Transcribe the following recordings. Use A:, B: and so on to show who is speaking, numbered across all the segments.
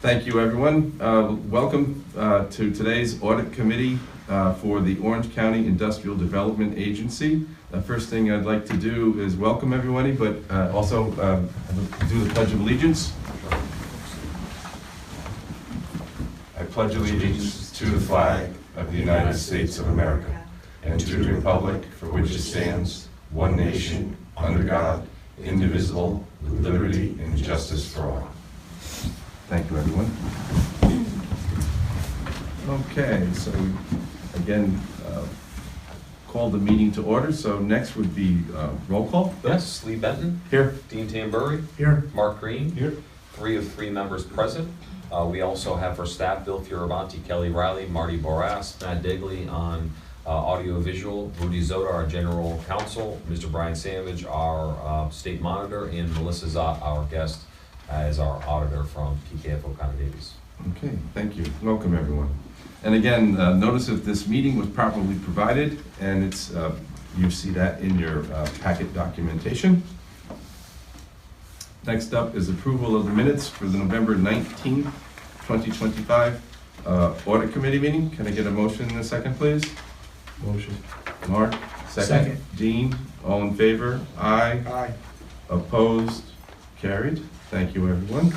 A: Thank you, everyone. Welcome to today's audit committee for the Orange County Industrial Development Agency. The first thing I'd like to do is welcome everybody, but also do the Pledge of Allegiance. I pledge allegiance to the flag of the United States of America and to the republic for which it stands, one nation, under God, indivisible, with liberty and justice for all. Thank you, everyone. Okay, so again, call the meeting to order. So next would be roll call.
B: Yes, Lee Benton.
A: Here.
B: Dean Tambury.
A: Here.
B: Mark Green.
A: Here.
B: 3 of 3 members present. We also have for staff Bill Fioravanti, Kelly Riley, Marty Boras, Matt Digley on audio visual, Rudy Zoda, our general counsel, Mr. Brian Savage, our state monitor, and Melissa Zott, our guest, as our auditor from PKF O'Connor Davies.
A: Okay, thank you. Welcome, everyone. And again, notice that this meeting was properly provided, and it's you see that in your packet documentation. Next up is approval of the minutes for the November 19th, 2025 audit committee meeting. Can I get a motion in a second, please?
C: Motion.
A: Mark? Second. Dean? All in favor? Aye.
C: Aye.
A: Opposed? Carried. Thank you, everyone.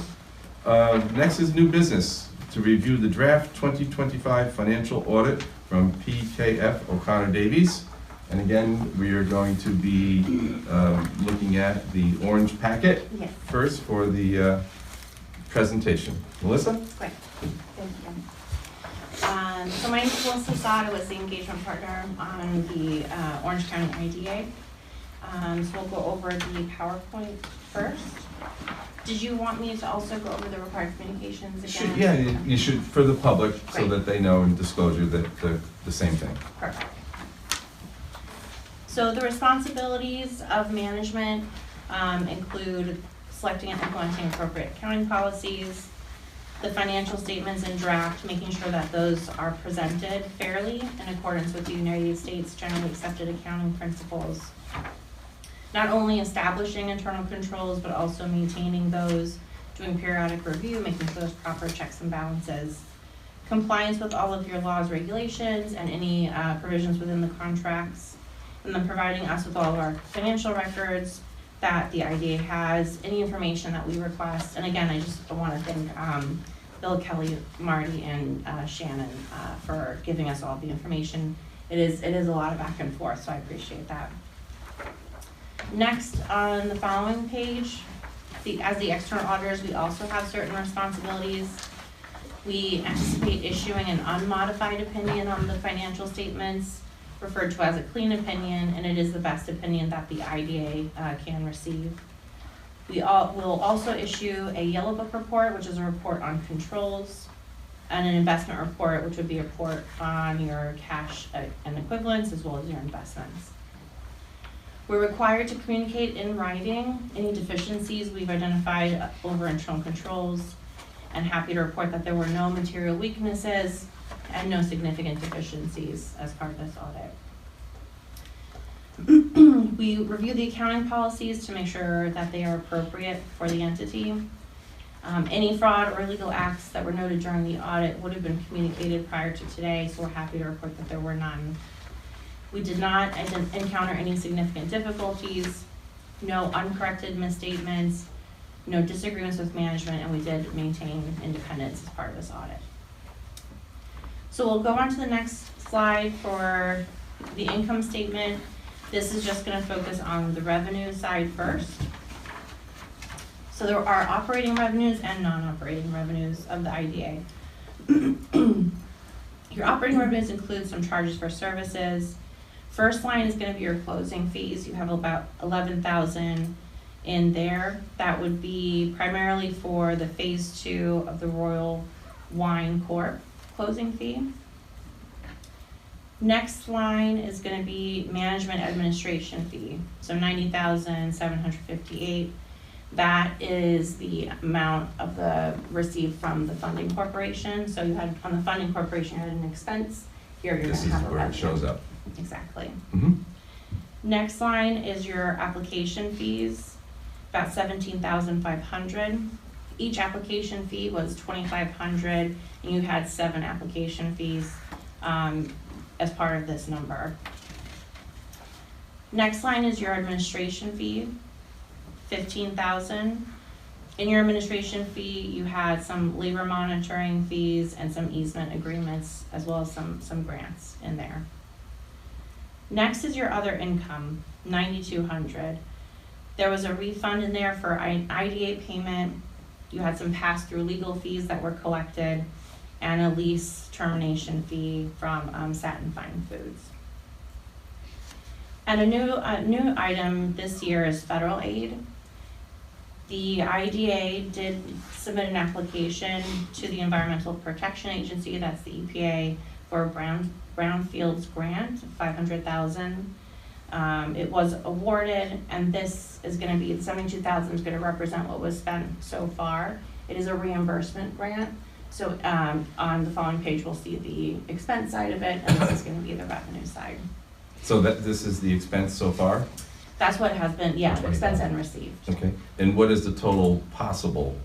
A: Next is new business, to review the draft 2025 financial audit from PKF O'Connor Davies. And again, we are going to be looking at the orange packet first for the presentation. Melissa?
D: Great, thank you. So my name is Melissa Zott. I was the engagement partner on the Orange County IDA. So we'll go over the PowerPoint first. Did you want me to also go over the required communications again?
A: Yeah, you should, for the public, so
D: Great.
A: that they know in disclosure that they're the same thing.
D: Perfect. So the responsibilities of management include selecting and implementing appropriate accounting policies, the financial statements in draft, making sure that those are presented fairly in accordance with the United States generally accepted accounting principles. Not only establishing internal controls, but also maintaining those, doing periodic review, making sure there's proper checks and balances. Compliance with all of your laws, regulations, and any provisions within the contracts. And then providing us with all of our financial records that the IDA has, any information that we request. And again, I just want to thank Bill, Kelly, Marty, and Shannon for giving us all the information. It is a lot of back and forth, so I appreciate that. Next, on the following page, as the external auditors, we also have certain responsibilities. We anticipate issuing an unmodified opinion on the financial statements, referred to as a clean opinion, and it is the best opinion that the IDA can receive. We will also issue a yellow book report, which is a report on controls, and an investment report, which would be a report on your cash and equivalents, as well as your investments. We're required to communicate in writing any deficiencies we've identified over internal controls, and happy to report that there were no material weaknesses and no significant deficiencies as part of this audit. We review the accounting policies to make sure that they are appropriate for the entity. Any fraud or illegal acts that were noted during the audit would have been communicated prior to today, so we're happy to report that there were none. We did not encounter any significant difficulties, no uncorrected misstatements, no disagreements with management, and we did maintain independence as part of this audit. So we'll go on to the next slide for the income statement. This is just going to focus on the revenue side first. So there are operating revenues and non-operating revenues of the IDA. Your operating revenues include some charges for services. First line is going to be your closing fees. You have about $11,000 in there. That would be primarily for the phase 2 of the Royal Wine Corp closing fee. Next line is going to be management administration fee. So $90,758. That is the amount of the received from the funding corporation. So you had on the funding corporation, you had an expense. Here you're going to have a revenue.
A: This is where it shows up.
D: Exactly.
A: Mm-hmm.
D: Next line is your application fees, about $17,500. Each application fee was $2,500, and you had 7 application fees as part of this number. Next line is your administration fee, $15,000. In your administration fee, you had some labor monitoring fees and some easement agreements, as well as some grants in there. Next is your other income, $9,200. There was a refund in there for an IDA payment. You had some pass-through legal fees that were collected, and a lease termination fee from Satin Fine Foods. And a new item this year is federal aid. The IDA did submit an application to the Environmental Protection Agency, that's the EPA, for a brownfields grant of $500,000. It was awarded, and this is going to be, the $72,000 is going to represent what was spent so far. It is a reimbursement grant. So on the following page, we'll see the expense side of it, and this is going to be the revenue side.
A: So this is the expense so far?
D: That's what has been, yeah, expense and received.
A: Okay, and what is the total possible?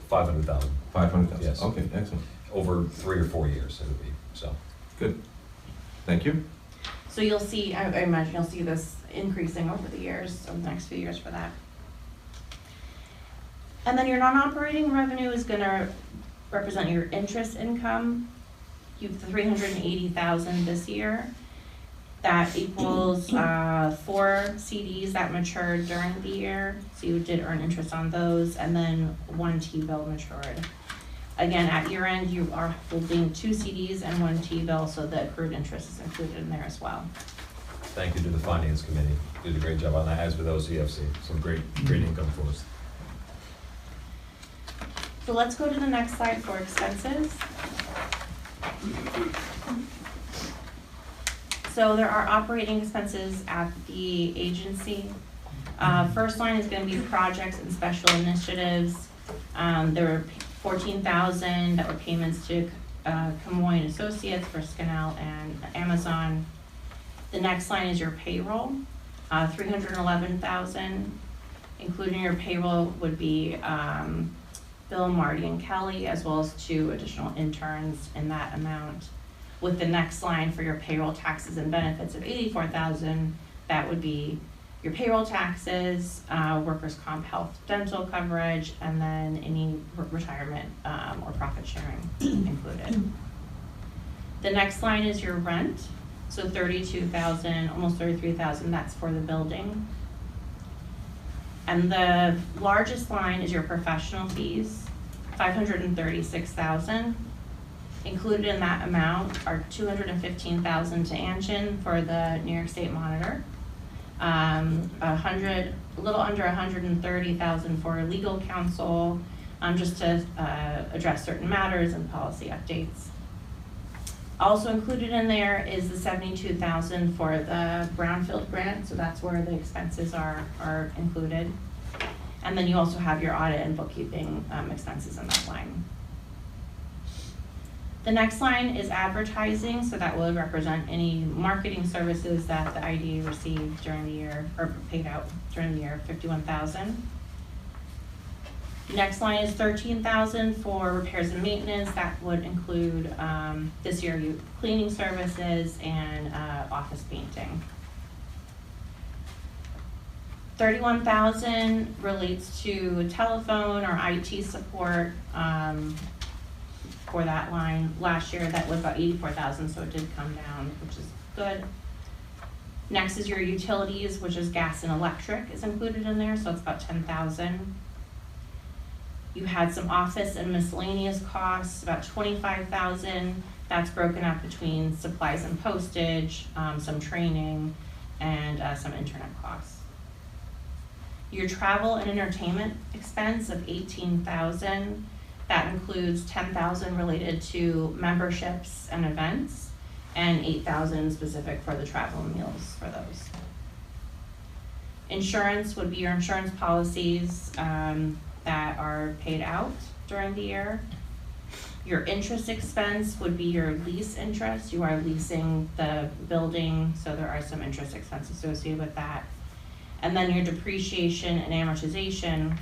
B: 500,000
A: 500,000?
B: Yes.
A: Okay, excellent.
B: over 3 or 4 years, it would be, so.
A: Good. Thank you.
D: So you'll see, I imagine you'll see this increasing over the years, over the next few years for that. And then your non-operating revenue is gonna represent your interest income. You have $380,000 this year. That equals 4 CDs that matured during the year, so you did earn interest on those, and then 1 T-bill matured. Again, at year end, you are holding 2 CDs and 1 T-bill, so the accrued interest is included in there as well.
B: Thank you to the Finance Committee. Did a great job on that, as with OCFC. Some great income for us.
D: So let's go to the next slide for expenses. So there are operating expenses at the agency. First line is going to be projects and special initiatives. There were $14,000 that were payments to Camoin Associates for Scanel and Amazon. The next line is your payroll, $311,000. Including your payroll would be Bill, Marty, and Kelly, as well as 2 additional interns in that amount. With the next line for your payroll taxes and benefits of $84,000, that would be your payroll taxes, workers' comp, health, dental coverage, and then any retirement or profit sharing included. The next line is your rent, so $32,000, almost $33,000. That's for the building. And the largest line is your professional fees, $536,000. Included in that amount are $215,000 to Anshin for the New York State Monitor, a little under $130,000 for legal counsel, just to address certain matters and policy updates. Also included in there is the $72,000 for the Brownfield grant, so that's where the expenses are included. And then you also have your audit and bookkeeping expenses in that line. The next line is advertising, so that will represent any marketing services that the IDA received during the year, or paid out during the year, $51,000. Next line is $13,000 for repairs and maintenance. That would include this year cleaning services and office painting. $31,000 relates to telephone or IT support. For that line last year, that was about $84,000, so it did come down, which is good. Next is your utilities, which is gas and electric is included in there, so it's about $10,000. You had some office and miscellaneous costs, about $25,000. That's broken up between supplies and postage, some training, and some internet costs. Your travel and entertainment expense of $18,000. That includes $10,000 related to memberships and events, and $8,000 specific for the travel and meals for those. Insurance would be your insurance policies that are paid out during the year. Your interest expense would be your lease interest. You are leasing the building, so there are some interest expenses associated with that. And then your depreciation and amortization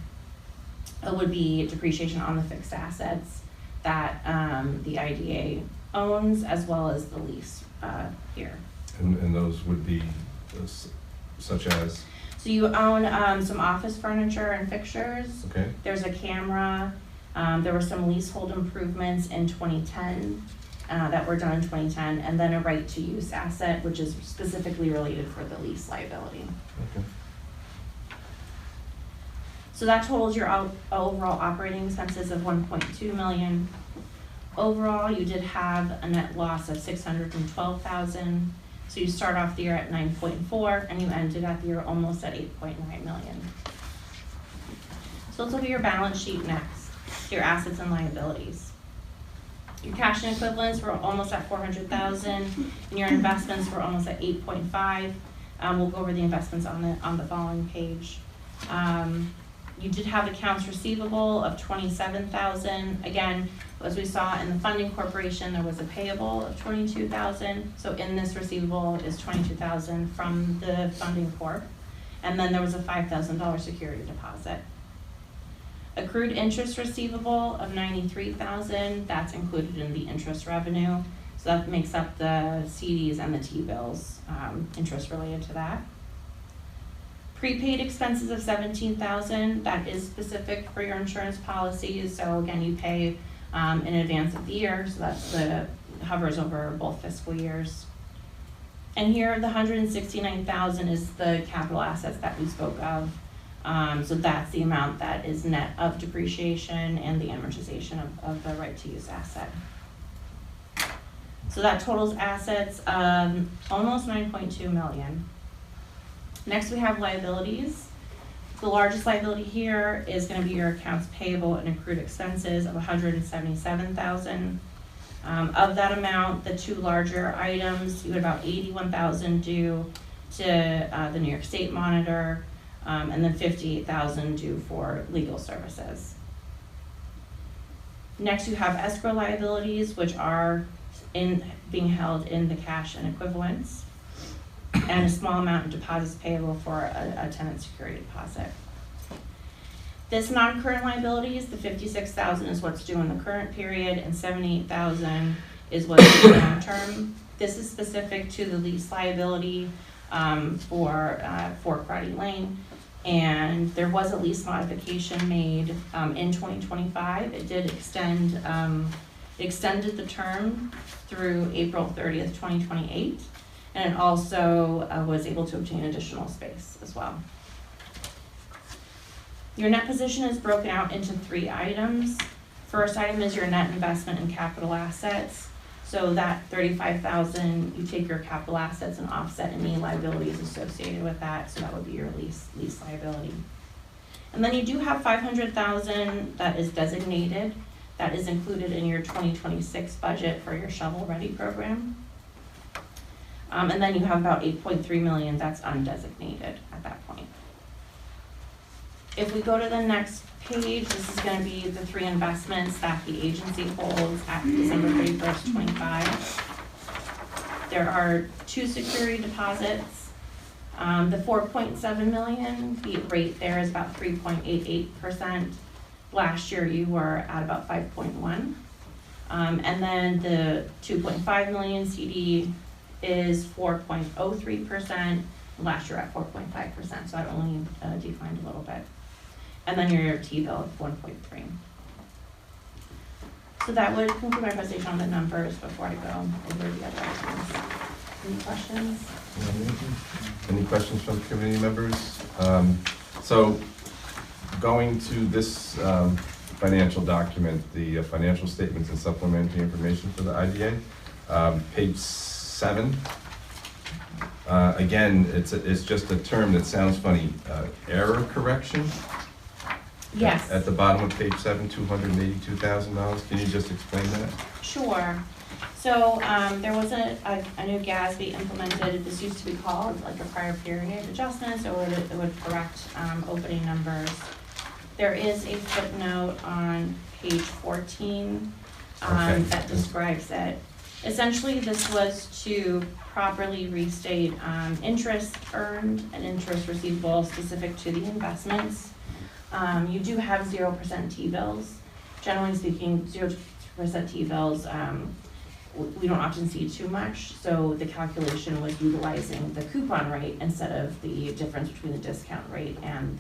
D: it would be depreciation on the fixed assets that the IDA owns, as well as the lease here.
A: And those would be such as?
D: So you own some office furniture and fixtures.
A: Okay.
D: There's a camera. There were some leasehold improvements in 2010 that were done in 2010, and then a right-to-use asset, which is specifically related for the lease liability.
A: Okay.
D: So that totals your overall operating expenses of $1.2 million. Overall, you did have a net loss of $612,000. So you start off the year at 9.4, and you ended at the year almost at 8.9 million. So let's look at your balance sheet next. Your assets and liabilities. Your cash and equivalents were almost at 400,000, and your investments were almost at 8.5. We'll go over the investments on the following page. You did have accounts receivable of 27,000. Again, as we saw in the funding corporation, there was a payable of 22,000. So in this receivable is 22,000 from the funding corp. And then there was a $5,000 security deposit. Accrued interest receivable of 93,000. That's included in the interest revenue. So that makes up the CDs and the T-bills, interest related to that. Prepaid expenses of 17,000, that is specific for your insurance policies. So again, you pay in advance of the year, so that's hovers over both fiscal years. And here, the 169,000 is the capital assets that we spoke of. So that's the amount that is net of depreciation and the amortization of the right-to-use asset. So that totals assets almost 9.2 million. Next, we have liabilities. The largest liability here is going to be your accounts payable and accrued expenses of 177,000. Of that amount, the two larger items, you had about 81,000 due to the New York State Monitor, and then 58,000 due for legal services. Next, you have escrow liabilities, which are being held in the cash and equivalents, and a small amount of deposits payable for a tenant security deposit. This non-current liabilities, the 56,000 is what's due in the current period, and 78,000 is what's due long term. This is specific to the lease liability for Crotty Lane, and there was a lease modification made in 2025. It did extended the term through April 30th, 2028. And it also was able to obtain additional space as well. Your net position is broken out into three items. First item is your net investment in capital assets. So that 35,000, you take your capital assets and offset any liabilities associated with that. So that would be your lease liability. And then you do have 500,000 that is designated. That is included in your 2026 budget for your shovel ready program. And then you have about 8.3 million that's undesignated at that point. If we go to the next page, this is going to be the three investments that the agency holds at December 31st, 25. There are two security deposits. The 4.7 million, the rate there is about 3.88%. Last year you were at about 5.1. And then the 2.5 million CD is 4.03%, last year at 4.5%, so that only declined a little bit. And then your T-bill of 1.3. So that would conclude my presentation on the numbers before I go over the other items. Any questions?
A: Any questions from committee members? So going to this financial document, the financial statements and supplementary information for the IDA, page 7. Again, it's just a term that sounds funny. Error correction?
D: Yes.
A: At the bottom of page 7, $282,000. Can you just explain that?
D: Sure. So there was a new GASB implemented. This used to be called like a prior period adjustment, so it would correct opening numbers. There is a footnote on page 14 that describes it. Essentially, this was to properly restate interest earned and interest receivable specific to the investments. You do have 0% T-bills. Generally speaking, 0% T-bills, we don't often see too much, so the calculation was utilizing the coupon rate instead of the difference between the discount rate and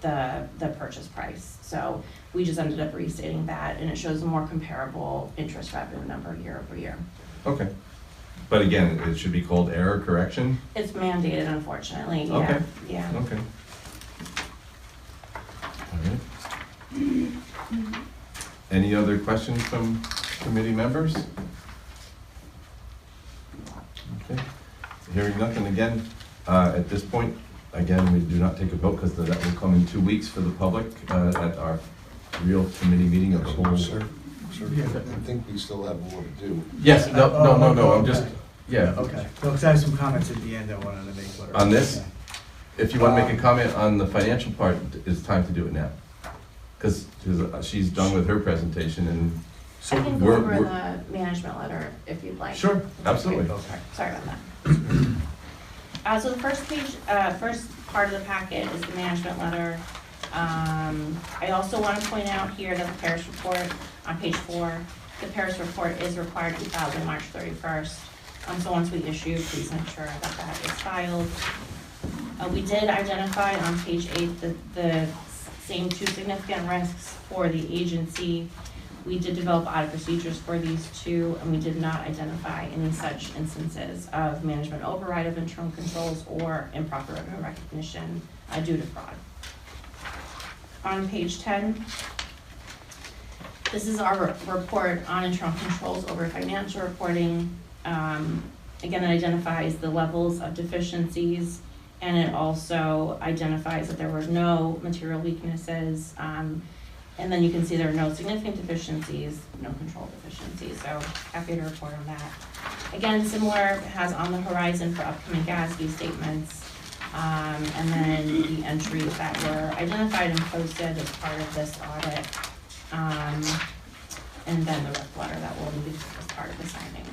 D: the purchase price. So we just ended up restating that, and it shows a more comparable interest revenue number year over year.
A: Okay. But again, it should be called error correction?
D: It's mandated, unfortunately, yeah,
A: Okay.
D: yeah.
A: Okay. All right. Any other questions from committee members? Okay. Hearing nothing again, at this point, again, we do not take a vote because that will come in 2 weeks for the public at our real committee meeting of the whole.
C: Sir, I think we still have more to do.
A: Yes, no, I'm just, yeah.
E: Okay, well, because I have some comments at the end I wanted to make.
A: On this?
E: Yeah.
A: If you want to make a comment on the financial part, it's time to do it now. Because she's done with her presentation and.
D: I can go
A: we're-
D: over
A: we're-
D: the management letter if you'd like.
A: Sure, absolutely.
E: Okay.
D: Sorry about that. So the first page, first part of the packet is the management letter. I also want to point out here that the Paris report on page 4, the Paris report is required to be filed by March 31st. So once we issue, please make sure that that is filed. We did identify on page 8 the same 2 significant risks for the agency. We did develop audit procedures for these 2, and we did not identify any such instances of management override of internal controls or improper revenue recognition due to fraud. On page 10, this is our report on internal controls over financial reporting. Again, it identifies the levels of deficiencies, and it also identifies that there were no material weaknesses. And then you can see there are no significant deficiencies, no control deficiencies, so happy to report on that. Again, similar has on the horizon for upcoming GASB statements, and then the entries that were identified and posted as part of this audit, and then the rep letter that will be as part of the signing.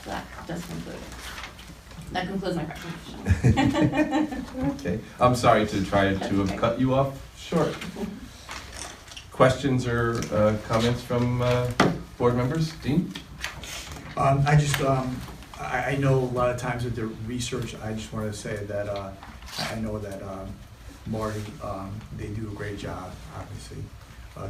D: So that does conclude it. That concludes my presentation.
A: Okay, I'm sorry to try to have cut you off short. Questions or comments from board members? Dean?
E: I just, I know a lot of times with the research, I just wanted to say that I know that Marty, they do a great job, obviously,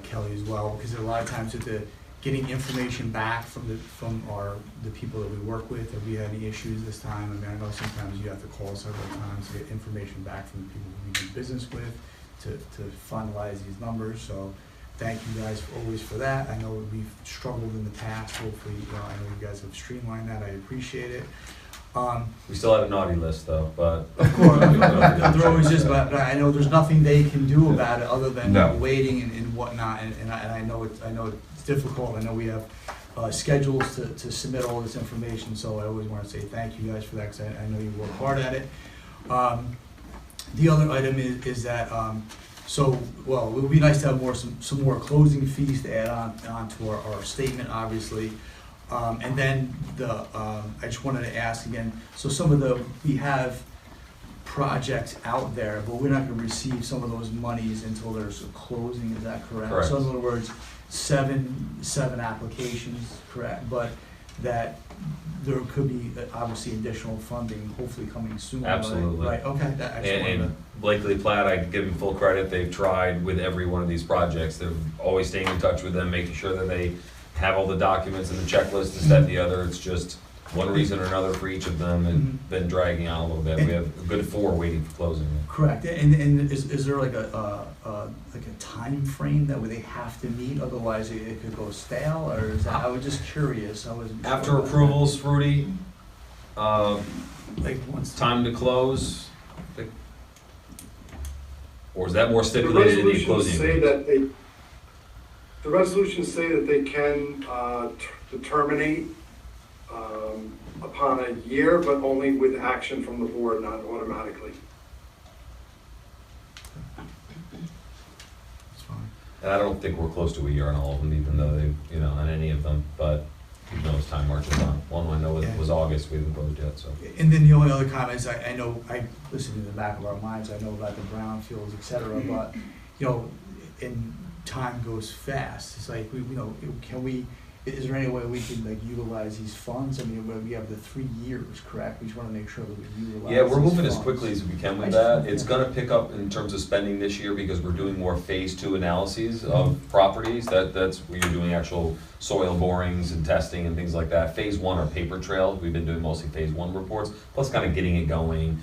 E: Kelly as well, because a lot of times with the getting information back from the people that we work with, if we had any issues this time. I mean, I know sometimes you have to call several times to get information back from the people who we do business with to finalize these numbers, so thank you guys always for that. I know we've struggled in the past. Hopefully, I know you guys have streamlined that. I appreciate it.
B: We still have a naughty list though, but.
E: Of course, there always is, but I know there's nothing they can do about it other than
A: No.
E: waiting and whatnot. And I know it's difficult. I know we have schedules to submit all this information. So I always want to say thank you guys for that, because I know you work hard at it. The other item is that. Well, it would be nice to have some more closing fees to add on to our statement, obviously. And then I just wanted to ask again, so we have projects out there, but we're not gonna receive some of those monies until there's a closing, is that correct?
B: Correct.
E: So in other words, seven applications, correct, but that there could be obviously additional funding, hopefully coming soon.
B: Absolutely.
E: Right, okay, I just wanted to.
B: And Blakely Platt, I give them full credit, they've tried with every one of these projects, they're always staying in touch with them, making sure that they have all the documents and the checklist, this, that, and the other. It's just one reason or another for each of them, and been dragging out a little bit. We have a good 4 waiting for closing.
E: Correct, and is there like a time frame that they have to meet, otherwise it could go stale, or is that, I was just curious, I wasn't. sure
B: After
E: about that.
B: approvals, Fruity,
E: Like once.
B: time to close, or is that more stipulated in the closing?
F: The resolutions say that they can terminate upon a year, but only with action from the board, not automatically.
E: That's fine.
B: And I don't think we're close to a year on all of them, even though they, on any of them, but Even though time marches on. One I know it was August, we haven't closed yet, so.
E: And then the only other comments, I know, I listen to the back of our minds, I know about the brownfields, et cetera, but, you know, and time goes fast. It's like, we, you know, can we, is there any way we can like utilize these funds? I mean, we have the 3 years, correct? We just wanna make sure that we utilize
B: Yeah, we're
E: these
B: moving as
E: funds.
B: quickly as we can with that. It's gonna pick up in terms of spending this year because we're doing more phase 2 analyses of properties. That's where you're doing actual soil borings and testing and things like that. Phase 1 are paper trails. We've been doing mostly phase 1 reports, plus kind of getting it going,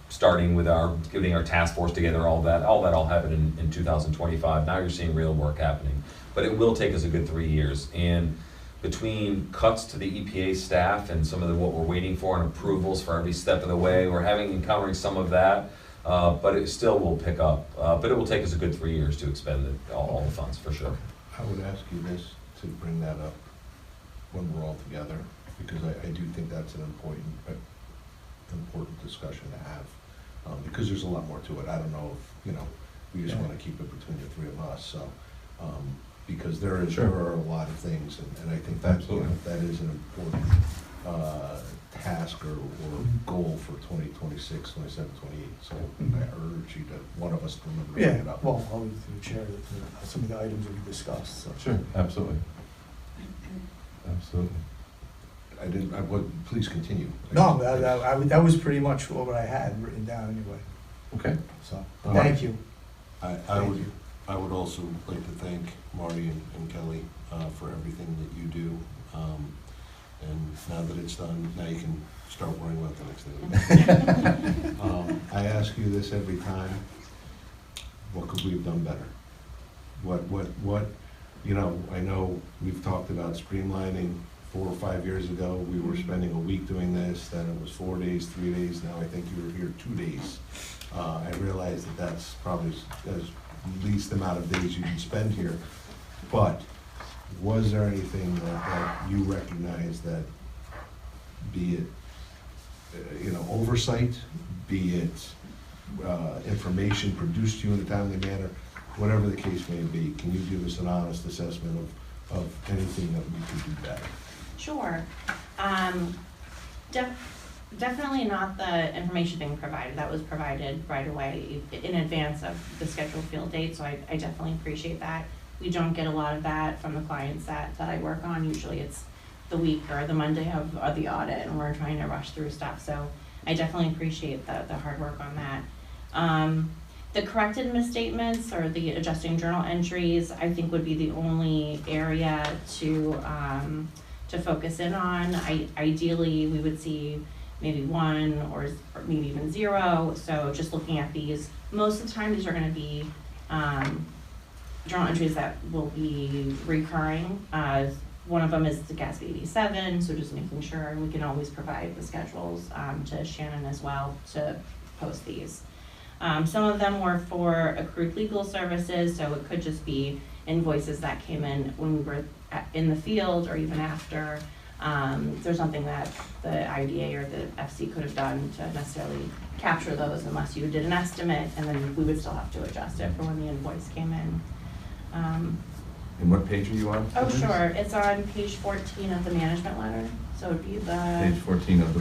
B: starting with getting our task force together, all that all happened in 2025. Now you're seeing real work happening. But it will take us a good 3 years. And between cuts to the EPA staff and some of what we're waiting for and approvals for every step of the way, we're encountering some of that, but it still will pick up. But it will take us a good 3 years to expend all the funds, for sure.
C: I would ask you this, to bring that up when we're all together, because I do think that's an important discussion to have, because there's a lot more to it. I don't know if, you know, we just want to keep it between the 3 of us, so, because there are a lot of things, and I think that, you know, that is an important task or goal for 2026, 27, 28. So I urge you one of us to remember to bring it up.
E: Well, I'll leave it to the chair, some of the items that we discussed, so.
A: Sure, absolutely. Absolutely.
C: Please continue.
E: No, that was pretty much what I had written down anyway,
A: Okay.
E: so,
A: All
E: thank
A: right.
E: you.
C: I would also like to thank Marty and Kelly for everything that you do. And now that it's done, now you can start worrying about the next thing. I ask you this every time. What could we have done better? What, you know, I know we've talked about streamlining 4 or 5 years ago. We were spending a week doing this, then it was 4 days, 3 days. Now I think you were here 2 days. I realize that that's probably as least amount of days you can spend here. But was there anything that you recognize that, be it, you know, oversight, be it information produced to you in a timely manner, whatever the case may be, can you give us an honest assessment of anything that we could do better?
D: Sure. Definitely not the information being provided. That was provided right away in advance of the scheduled field date, so I definitely appreciate that. We don't get a lot of that from the clients that I work on. Usually it's the week or the Monday of the audit and we're trying to rush through stuff, so I definitely appreciate the hard work on that. The corrected misstatements or the adjusting journal entries, I think would be the only area to focus in on. Ideally, we would see maybe 1 or maybe even 0. So just looking at these, most of the time these are going to be journal entries that will be recurring. One of them is the GASB 87, so just making sure, and we can always provide the schedules to Shannon as well to post these. Some of them were for accrued legal services, so it could just be invoices that came in when we were in the field or even after. There's something that the IDA or the FC could have done to necessarily capture those unless you did an estimate, and then we would still have to adjust it for when the invoice came in.
A: And what page are you on?
D: Oh, sure. It's on page 14 of the management letter. So it would be the...
A: Page 14 of the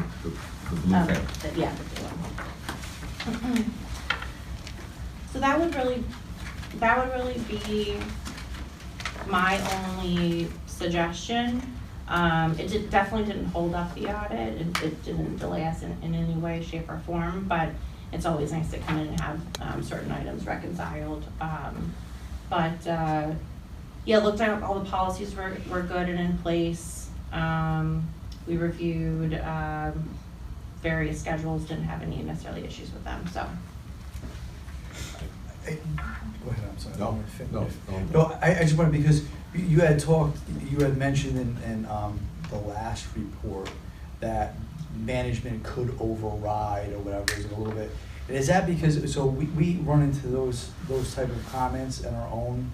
A: blue pen.
D: Yeah, the blue one. So that would really be my only suggestion. It definitely didn't hold up the audit. It didn't delay us in any way, shape, or form, but it's always nice to come in and have certain items reconciled. Yeah, looked at all the policies were good and in place. We reviewed various schedules, didn't have any necessarily issues with them, so.
E: Go ahead, I'm sorry.
C: No.
E: I just wanted, because you had mentioned in the last report that management could override or whatever, is it a little bit, and is that because, so we run into those type of comments in our own,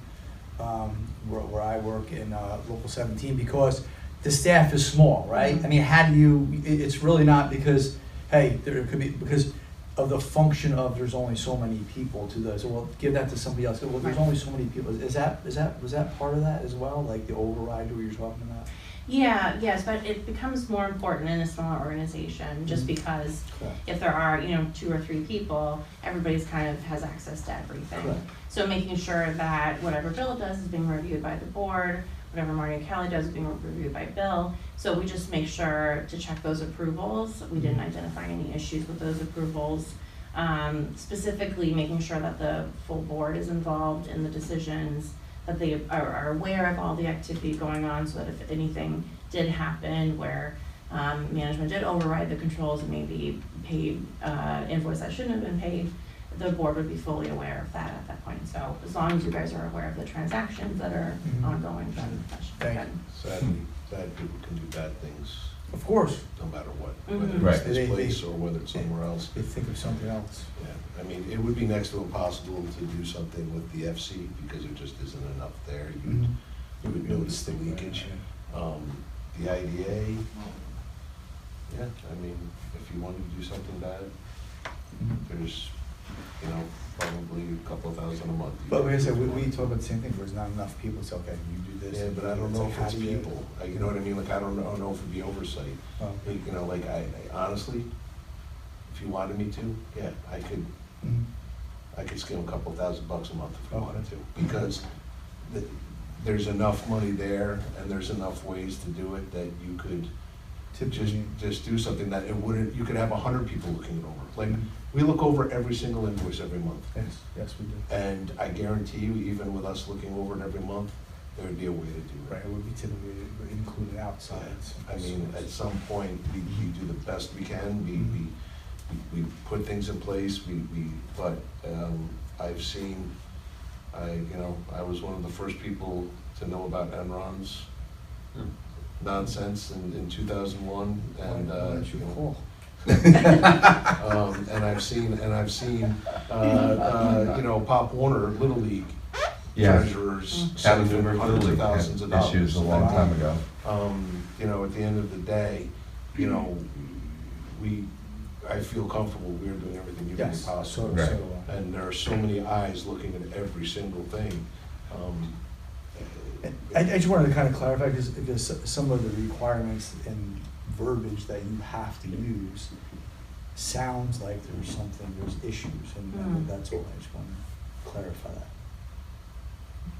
E: where I work in Local 17, because the staff is small, right? I mean, how do you, it's really not because, hey, there could be, because of the function of there's only so many people to the, so we'll give that to somebody else. Well, there's only so many people. Was that part of that as well, like the override that you're talking about?
D: Yeah, yes, but it becomes more important in a smaller organization, just because
E: Correct.
D: if there are, 2 or 3 people, everybody's kind of has access to everything.
E: Correct.
D: So making sure that whatever Bill does is being reviewed by the board, whatever Marty and Kelly does is being reviewed by Bill. So we just make sure to check those approvals. We didn't identify any issues with those approvals. Specifically making sure that the full board is involved in the decisions, that they are aware of all the activity going on, so that if anything did happen where management did override the controls and maybe paid invoice that shouldn't have been paid, the board would be fully aware of that at that point. So as long as you guys are aware of the transactions that are ongoing, then that should be
E: Thank
D: good.
C: Sadly, sad people can do bad things
E: Of course,
C: no matter what,
D: Mhm.
C: whether
A: Right.
C: it's this
E: They-
C: place or whether it's somewhere else.
E: they think of something else.
C: Yeah, I mean, it would be next to impossible to do something with the FC because there just isn't enough there. You would notice the leakage. The IDA, yeah, I mean, if you wanted to do something bad, there's, probably a couple of thousand a month.
E: But like I said, we talk about the same thing, there's not enough people, so okay, you do this.
C: Yeah, but I don't
E: It's
C: know
E: like,
C: if
E: how
C: it's
E: do you-
C: people, you know what I mean, like, I don't know if it'd be oversight.
E: Oh.
C: Like, I honestly, if you wanted me to, yeah, I could scale a couple $1,000 a month if I wanted to, because there's enough money there and there's enough ways to do it that you could just do something that it wouldn't, you could have 100 people looking it over. Like, we look over every single invoice every month.
E: Yes, we do.
C: And I guarantee you, even with us looking over it every month, there would be a way to do it.
E: Right, it would be typically included outside.
C: I mean, at some point, we do the best we can, we put things in place, but I've seen, I was one of the first people to know about Enron's nonsense in 2001, and,
E: That's your call.
C: and I've seen, Pop Warner, Little League
A: Yeah.
C: treasurers
A: Having
C: saving
A: numerous
C: hundreds of
A: little league
C: thousands of dollars.
A: issues a long time ago.
C: At the end of the day, I feel comfortable we're doing everything humanly
E: Yes,
C: possible.
A: Right.
E: so,
C: And there are so many eyes looking at every single thing.
E: I just wanted to kind of clarify, because some of the requirements and verbiage that you have to use sounds like there's issues, and that's all, I just want to clarify that.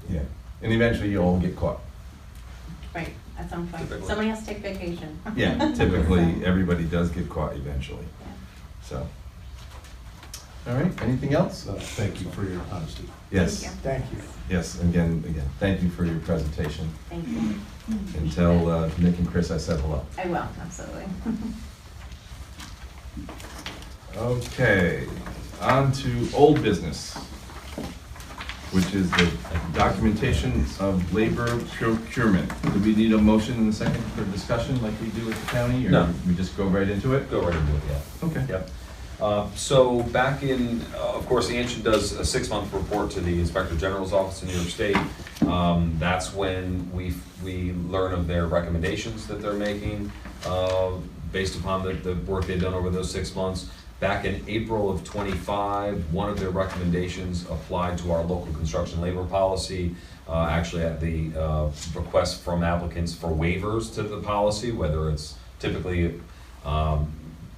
A: Yeah, and eventually you'll all get caught.
D: Right, at some point.
B: Typically.
D: Somebody has to take vacation.
A: Yeah, typically, everybody does get caught eventually,
D: Yeah.
A: so. All right, anything else?
C: So thank you for your honesty.
A: Yes,
D: Thank
E: Thank you.
A: yes, again, thank you for your presentation.
D: Thank you.
A: And tell Nick and Chris I said hello.
D: I will, absolutely.
A: Okay, on to old business, which is the documentation of labor procurement. Do we need a motion in a second for discussion like we do at the county?
B: No.
A: Or we just go right into it?
B: Go right into it, yeah.
A: Okay.
B: Yep. So back in, of course, Anshin does a 6-month report to the Inspector General's office in New York State. That's when we learn of their recommendations that they're making based upon the work they've done over those 6 months. Back in April of '25, one of their recommendations applied to our local construction labor policy, actually at the request from applicants for waivers to the policy, whether it's typically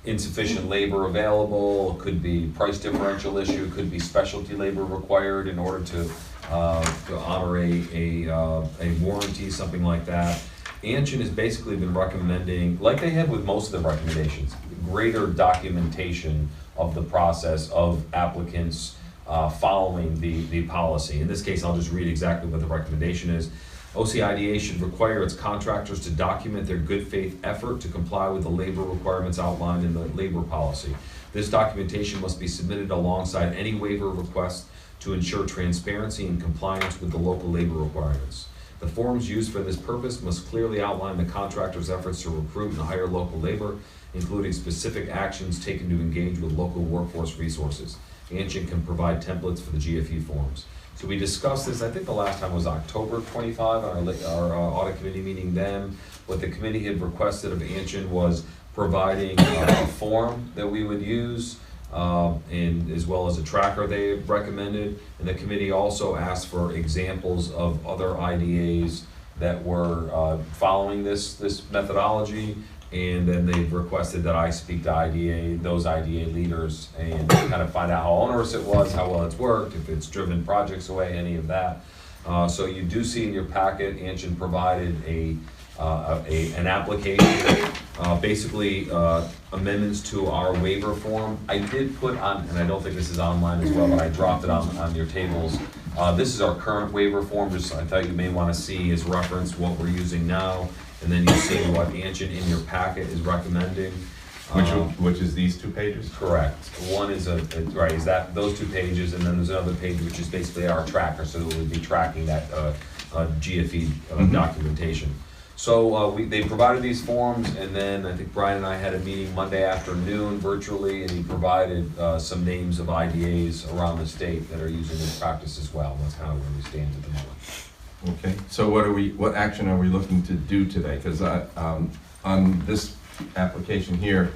B: insufficient labor available, could be price differential issue, could be specialty labor required in order to honor a warranty, something like that. Anshin has basically been recommending, like they have with most of the recommendations, greater documentation of the process of applicants following the policy. In this case, I'll just read exactly what the recommendation is. OCIDA should require its contractors to document their good faith effort to comply with the labor requirements outlined in the labor policy. This documentation must be submitted alongside any waiver request to ensure transparency and compliance with the local labor requirements. The forms used for this purpose must clearly outline the contractor's efforts to recruit and hire local labor, including specific actions taken to engage with local workforce resources. Anshin can provide templates for the GFE forms. So we discussed this, I think the last time was October 25, our audit committee meeting then. What the committee had requested of Anshin was providing a form that we would use, and as well as a tracker they recommended. And the committee also asked for examples of other IDAs that were following this methodology, and then they've requested that I speak to those IDA leaders, and kind of find out how onerous it was, how well it's worked, if it's driven projects away, any of that. So you do see in your packet, Anshin provided an application, basically amendments to our waiver form. I did put on, and I don't think this is online as well, but I dropped it on your tables. This is our current waiver form, just I thought you may want to see as reference what we're using now, and then you see what Anshin in your packet is recommending.
A: Which is these 2 pages?
B: Correct. One is those 2 pages, and then there's another page which is basically our tracker, so it would be tracking that GFE documentation. So they provided these forms, and then I think Brian and I had a meeting Monday afternoon virtually, and he provided some names of IDAs around the state that are using this practice as well. And that's kind of where we stand at the moment.
A: Okay, so what action are we looking to do today? Because on this application here,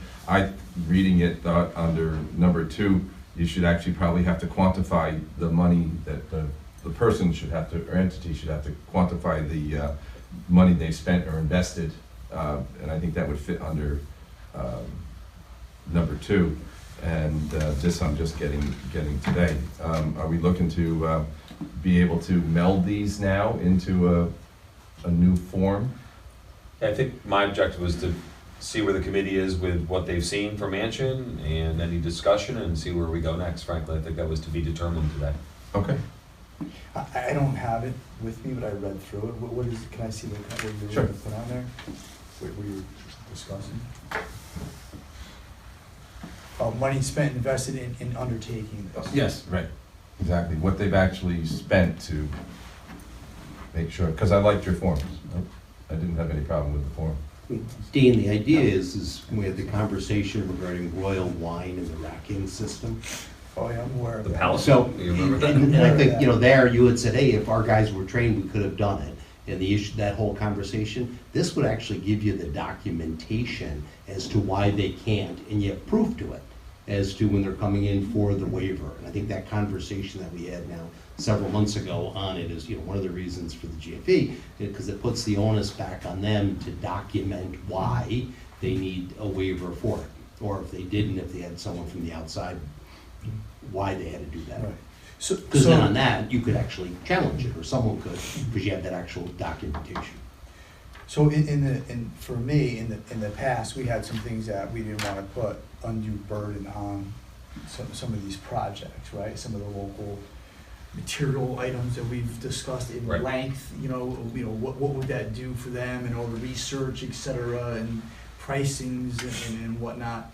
A: reading it, thought under number 2, you should actually probably have to quantify the money that the person should have to, or entity should have to quantify the money they spent or invested, and I think that would fit under number 2, and this I'm just getting today. Are we looking to be able to meld these now into a new form?
B: Yeah, I think my objective was to see where the committee is with what they've seen from Anshin and any discussion, and see where we go next. Frankly, I think that was to be determined today.
A: Okay.
E: I don't have it with me, but I read through it. What is, can I see what you were
A: Sure.
E: going to put on there? What you were discussing? Money spent, invested in undertaking this.
A: Yes, right, exactly. What they've actually spent to make sure, because I liked your forms. I didn't have any problem with the form.
G: Dean, the idea is we had the conversation regarding Royal Wine and the racking system.
E: Oh, yeah, I'm aware of
B: The
E: that.
B: palace,
G: So,
B: you remember that?
G: and I think, there you had said, hey, if our guys were trained, we could have done it. And the issue, that whole conversation, this would actually give you the documentation as to why they can't, and you have proof to it, as to when they're coming in for the waiver. And I think that conversation that we had now several months ago on it is, one of the reasons for the GFE, because it puts the onus back on them to document why they need a waiver for it. Or if they didn't, if they had someone from the outside, why they had to do that.
E: Right. So,
G: Because then on that, you could actually challenge it, or someone could, because you have that actual documentation.
E: So for me, in the past, we had some things that we didn't want to put undue burden on some of these projects, right? Some of the local material items that we've discussed in
B: Right.
E: length, what would that do for them, and all the research, et cetera, and pricings and whatnot.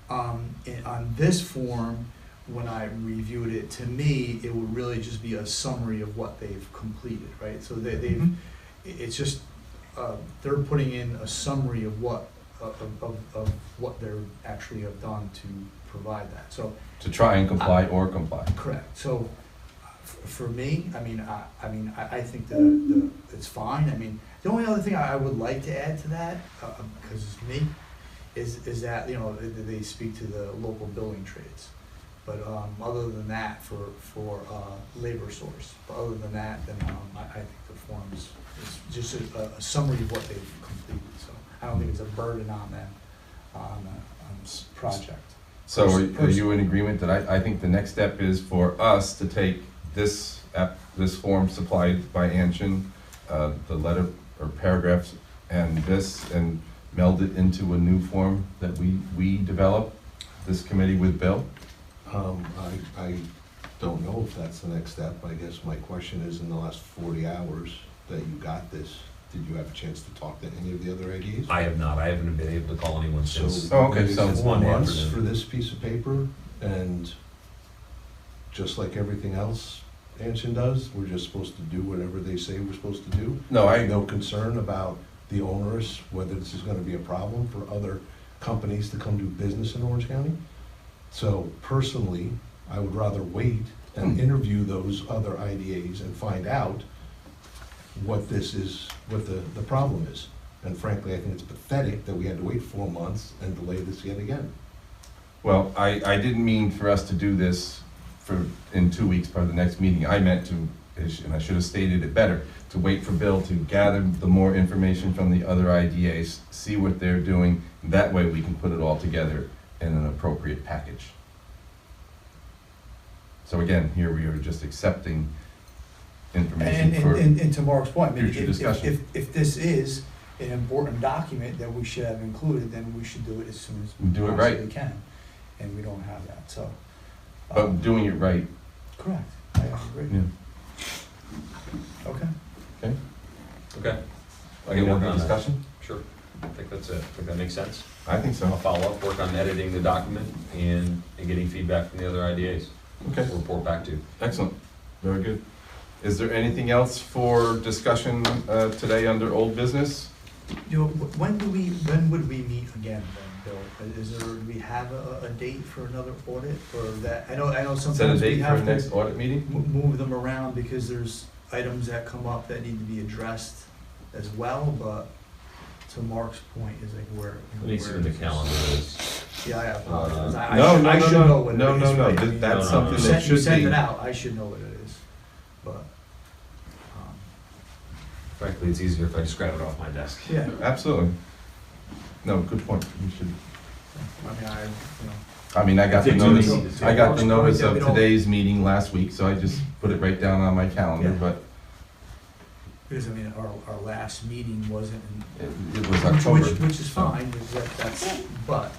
E: And on this form, when I reviewed it, to me, it would really just be a summary of what they've completed, right? So they've, it's just, they're putting in a summary of what they're actually have done to provide that, so.
A: To try and comply or comply.
E: Correct, so, for me, I think that it's fine. The only other thing I would like to add to that, because it's me, is that, they speak to the local building trades. But, other than that, for labor source, but other than that, then, I think the form is just a summary of what they've completed, so I don't think it's a burden on them, on this project.
A: So are you in agreement that I think the next step is for us to take this form supplied by Anshin, the letter or paragraphs, and this, and meld it into a new form that we develop, this committee with Bill?
C: I don't know if that's the next step. I guess my question is, in the last 40 hours that you got this, did you have a chance to talk to any of the other IDs?
B: I have not. I haven't been able to call anyone since.
A: Oh, okay,
C: maybe
A: so
C: it's 4
B: Monday
C: months
B: afternoon.
C: for this piece of paper, and just like everything else Anshin does, we're just supposed to do whatever they say we're supposed to do?
A: No, I
C: No concern about the onerous, whether this is gonna be a problem for other companies to come do business in Orange County? So personally, I would rather wait and interview those other IDAs and find out what this is, what the problem is. And frankly, I think it's pathetic that we had to wait 4 months and delay this yet again.
A: Well, I didn't mean for us to do this in 2 weeks for the next meeting. I meant to and I should have stated it better, to wait for Bill to gather the more information from the other IDAs, see what they're doing. That way we can put it all together in an appropriate package. So again, here we are just accepting information for
E: And to Mark's point, I mean,
A: future discussion.
E: if this is an important document that we should have included, then we should do it as soon as we
A: Do it right.
E: possibly can. And we don't have that, so.
A: But doing it right,
E: Correct, I agree.
A: yeah.
E: Okay.
A: Okay?
B: Okay. I
A: Any
B: can work
A: other
B: on that.
A: discussion?
B: Sure. I think that's it. I think that makes sense.
A: I think
B: I'll
A: so.
B: follow up, work on editing the document and getting feedback from the other IDAs.
A: Okay,
B: We'll report back to you.
A: excellent. Very good. Is there anything else for discussion today under old business?
E: You know, when would we meet again then, Bill? Is there, do we have a date for another audit or that? I know
A: Set a
E: sometimes we
A: date for
E: have
A: the next
E: to
A: audit meeting?
E: move them around because there's items that come up that need to be addressed as well, but to Mark's point is like where.
B: Let me see what the calendar is.
E: Yeah, I apologize.
A: No,
E: I should know what it
A: no,
E: is.
A: no, no,
E: right? I
A: th-
E: mean,
A: that's
B: no,
A: something
B: no.
A: that
E: You
A: should
E: sent
A: be.
E: it out, I should know what it is, but,
B: Frankly, it's easier if I just grab it off my desk.
E: yeah,
A: Absolutely. No, good point. We should,
E: I mean,
A: I mean, I got the
B: think
A: notice,
B: we need to
A: I got the
E: take-
A: notice of
E: We don't-
A: today's meeting last week, so I just put it right down on my calendar,
E: Yeah.
A: but
E: because I mean, our last meeting wasn't in.
A: it was October.
E: Which is fine, that's, but,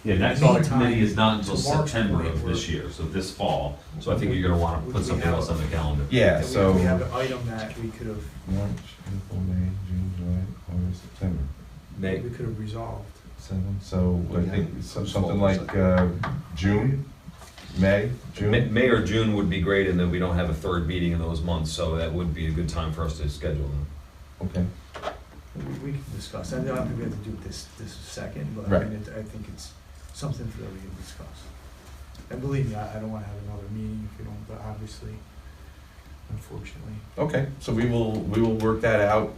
H: Yeah, next
E: In the
H: audit committee
E: meantime,
H: is not until
E: to Mark's
H: September
E: point,
H: of this
E: we're-
H: year, so this fall.
B: So I think you're gonna wanna
E: We
B: put something
E: have-
B: else on the calendar.
A: Yeah,
E: that
A: so.
E: we have an item that we could have,
A: March, April, May, June, July, August, September,
B: May,
E: we could have resolved.
A: 7, so I think
C: Yeah.
A: something like June, May, June?
B: May or June would be great, and then we don't have a third meeting in those months, so that would be a good time for us to schedule them.
A: Okay,
E: We can discuss, I don't think we have to do it this second, but I
A: Right.
E: mean, I think it's something for that we can discuss. And believe me, I don't wanna have another meeting if we don't, but obviously, unfortunately.
A: okay, so we will work that out.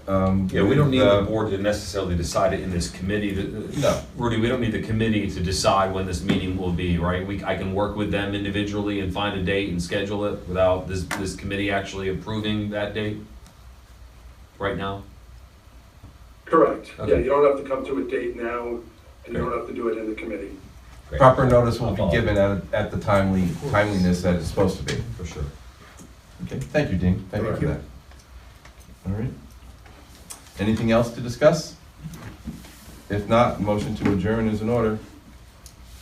B: Yeah, we don't need
A: with,
B: the board to necessarily decide it in this committee.
A: No.
B: Rudy, we don't need the committee to decide when this meeting will be, right? I can work with them individually and find a date and schedule it without this committee actually approving that date right now?
F: Correct. Yeah,
B: Okay.
F: you don't have to come to a date now, and you don't have to do it in the committee.
B: Great.
A: Proper notice will
B: I'll
A: be
B: follow.
A: given at the timeliness that it's supposed to be.
B: For sure.
A: Okay, thank you, Dean, thank you
E: Thank
A: for
E: you.
A: that. All right. Anything else to discuss? If not, motion to adjourn is in order.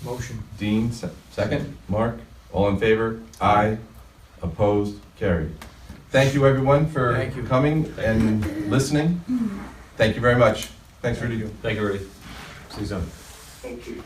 E: Motion.
A: Dean, second. Mark, all in favor? Aye. Opposed? Carried. Thank you, everyone, for
E: Thank you.
A: coming and listening. Thank you very much. Thanks, Rudy.
B: Thank you, Rudy. See you soon.
F: Thank you.